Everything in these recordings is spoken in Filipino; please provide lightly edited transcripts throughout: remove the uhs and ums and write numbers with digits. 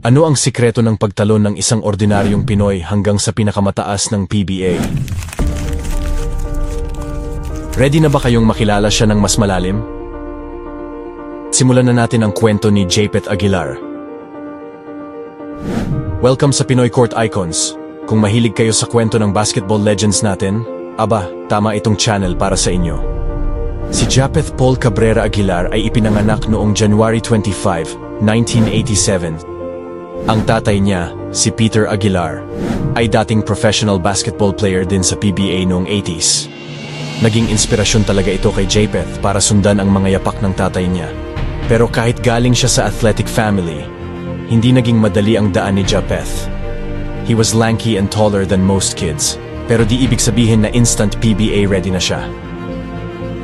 Ano ang sikreto ng pagtalon ng isang ordinaryong Pinoy hanggang sa pinakamataas ng PBA? Ready na ba kayong makilala siya ng mas malalim? Simulan na natin ang kwento ni Japeth Aguilar. Welcome sa Pinoy Court Icons. Kung mahilig kayo sa kwento ng basketball legends natin, tama itong channel para sa inyo. Si Japeth Paul Cabrera Aguilar ay ipinanganak noong January 25, 1987. Ang tatay niya, si Peter Aguilar, ay dating professional basketball player din sa PBA noong 80s. Naging inspirasyon talaga ito kay Japeth para sundan ang mga yapak ng tatay niya. Pero kahit galing siya sa athletic family, hindi naging madali ang daan ni Japeth. He was lanky and taller than most kids, pero di ibig sabihin na instant PBA ready na siya.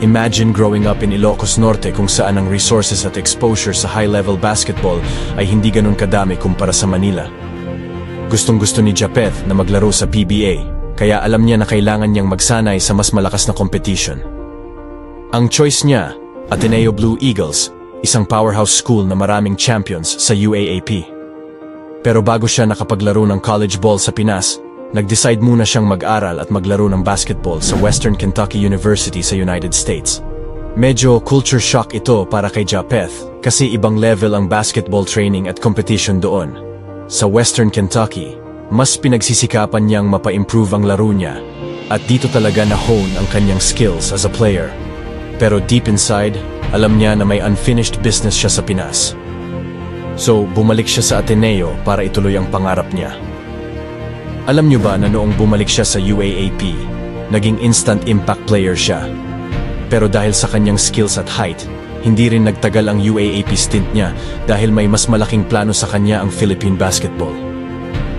Imagine growing up in Ilocos Norte kung saan ang resources at exposure sa high-level basketball ay hindi ganun kadami kumpara sa Manila. Gustong-gusto ni Japeth na maglaro sa PBA, kaya alam niya na kailangan niyang magsanay sa mas malakas na competition. Ang choice niya, Ateneo Blue Eagles, isang powerhouse school na maraming champions sa UAAP. Pero bago siya nakapaglaro ng college ball sa Pinas, nag-decide muna siyang mag-aral at maglaro ng basketball sa Western Kentucky University sa United States. Medyo culture shock ito para kay Japeth kasi ibang level ang basketball training at competition doon. Sa Western Kentucky, mas pinagsisikapan niyang mapa-improve ang laro niya at dito talaga na-hone ang kanyang skills as a player. Pero deep inside, alam niya na may unfinished business siya sa Pinas. So, bumalik siya sa Ateneo para ituloy ang pangarap niya. Alam niyo ba na noong bumalik siya sa UAAP, naging instant impact player siya. Pero dahil sa kanyang skills at height, hindi rin nagtagal ang UAAP stint niya dahil may mas malaking plano sa kanya ang Philippine basketball.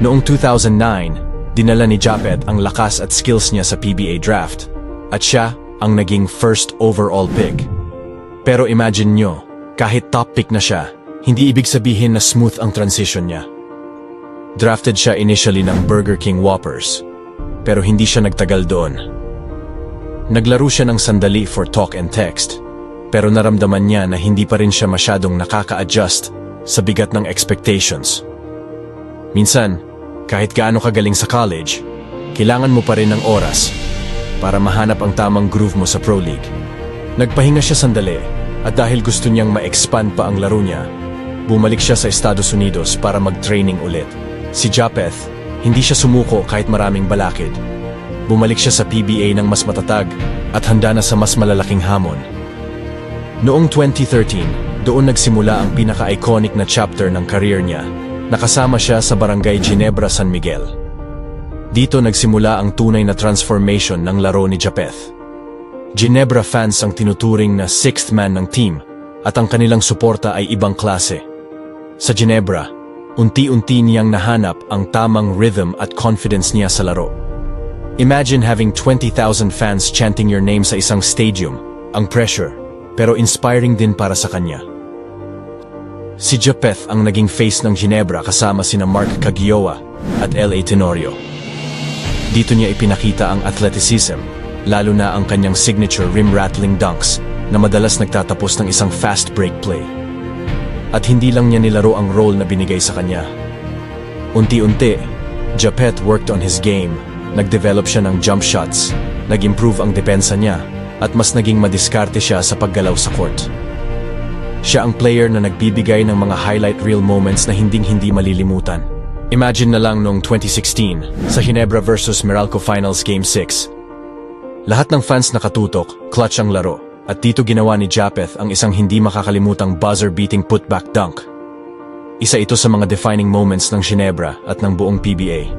Noong 2009, dinala ni Japeth ang lakas at skills niya sa PBA draft at siya ang naging first overall pick. Pero imagine nyo, kahit top pick na siya, hindi ibig sabihin na smooth ang transition niya. Drafted siya initially ng Burger King Whoppers, pero hindi siya nagtagal doon. Naglaro siya ng sandali for talk and text, pero naramdaman niya na hindi pa rin siya masyadong nakaka-adjust sa bigat ng expectations. Minsan, kahit gaano kagaling sa college, kailangan mo pa rin ng oras para mahanap ang tamang groove mo sa Pro League. Nagpahinga siya sandali at dahil gusto niyang ma-expand pa ang laro niya, bumalik siya sa Estados Unidos para mag-training ulit. Si Japeth, hindi siya sumuko kahit maraming balakid. Bumalik siya sa PBA ng mas matatag at handa na sa mas malalaking hamon. Noong 2013, doon nagsimula ang pinaka-iconic na chapter ng career niya. Nakasama siya sa Barangay Ginebra, San Miguel. Dito nagsimula ang tunay na transformation ng laro ni Japeth. Ginebra fans ang tinuturing na sixth man ng team at ang kanilang suporta ay ibang klase. Sa Ginebra, unti-unti niyang nahanap ang tamang rhythm at confidence niya sa laro. Imagine having 20,000 fans chanting your name sa isang stadium, ang pressure, pero inspiring din para sa kanya. Si Japeth ang naging face ng Ginebra kasama sina Mark Cagioa at L.A. Tenorio. Dito niya ipinakita ang athleticism, lalo na ang kanyang signature rim-rattling dunks na madalas nagtatapos ng isang fast break play. At hindi lang niya nilaro ang role na binigay sa kanya. Unti-unti, Japeth worked on his game, nag-develop siya ng jump shots, nag-improve ang depensa niya, at mas naging madiskarte siya sa paggalaw sa court. Siya ang player na nagbibigay ng mga highlight reel moments na hinding-hindi malilimutan. Imagine na lang noong 2016 sa Ginebra vs Meralco Finals Game 6. Lahat ng fans nakatutok, clutch ang laro, at dito ginawa ni Japeth ang isang hindi makakalimutang buzzer-beating putback dunk. Isa ito sa mga defining moments ng Ginebra at ng buong PBA.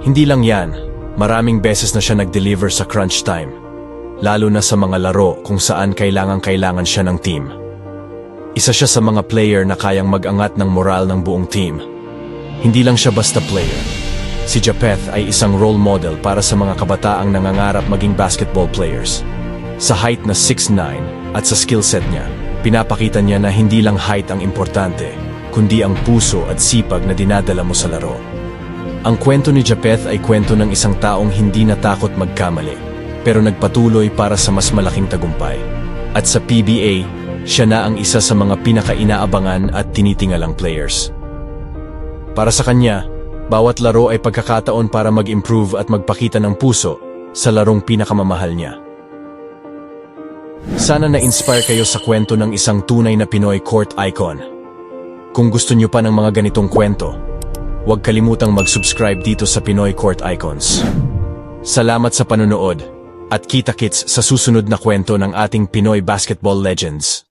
Hindi lang yan, maraming beses na siya nag-deliver sa crunch time. Lalo na sa mga laro kung saan kailangan siya ng team. Isa siya sa mga player na kayang mag-angat ng moral ng buong team. Hindi lang siya basta player. Si Japeth ay isang role model para sa mga kabataang nangangarap maging basketball players. Sa height na 6'9" at sa skill set niya, pinapakita niya na hindi lang height ang importante, kundi ang puso at sipag na dinadala mo sa laro. Ang kwento ni Japeth ay kwento ng isang taong hindi natakot magkamali, pero nagpatuloy para sa mas malaking tagumpay. At sa PBA, siya na ang isa sa mga pinaka-inaabangan at tinitingalang players. Para sa kanya, bawat laro ay pagkakataon para mag-improve at magpakita ng puso sa larong pinakamamahal niya. Sana na-inspire kayo sa kwento ng isang tunay na Pinoy court icon. Kung gusto niyo pa ng mga ganitong kwento, huwag kalimutang mag-subscribe dito sa Pinoy Court Icons. Salamat sa panonood at kita-kits sa susunod na kwento ng ating Pinoy basketball legends.